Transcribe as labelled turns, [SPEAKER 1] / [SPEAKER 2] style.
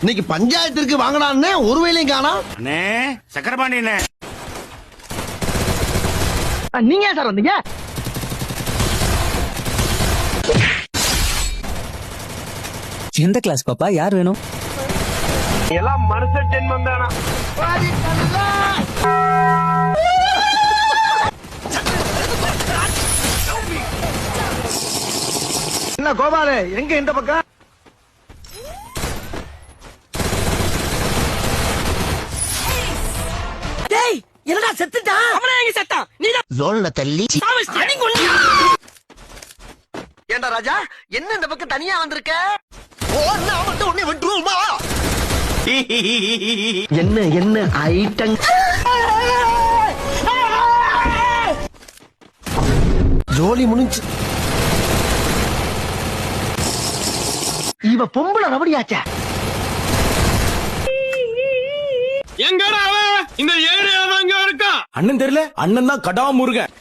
[SPEAKER 1] இன்னைக்கு பஞ்சாயத்திற்கு வாங்கினான்னு ஒரு வேலையும் காணோம்.
[SPEAKER 2] அண்ணே சக்கரபாண்டி அண்ணே.
[SPEAKER 1] நீங்க சார் வந்தீங்க?
[SPEAKER 3] எந்த கிளாஸ் பாப்பா? யார் வேணும்?
[SPEAKER 4] எல்லாம் மனுஷ ஜென்மம் தானா?
[SPEAKER 1] என்ன கோபாலு, எங்க இந்த பக்கம்?
[SPEAKER 5] டேய் என்னடா செத்துட்டான்? அவனே எங்க செத்தான்? நீதான்
[SPEAKER 1] ஜோன்ல தள்ளி.
[SPEAKER 5] அடி கொண்டு.
[SPEAKER 1] ஏண்டா ராஜா, என்ன இந்த பக்கம் தனியா வந்திருக்க? ஓடுனா மட்டும் உன்னை விட்டுருவோமா? என்ன என்ன ஐட்டம்? ஜோலி முடிஞ்சு. இவ பொம்பளை ரபடியாச்சா?
[SPEAKER 4] எங்கடா அவன்? இந்த ஏரியால எங்க இருக்கான்?
[SPEAKER 3] அண்ணன் தெரியல. அண்ணன் தான் கடா முருகன்.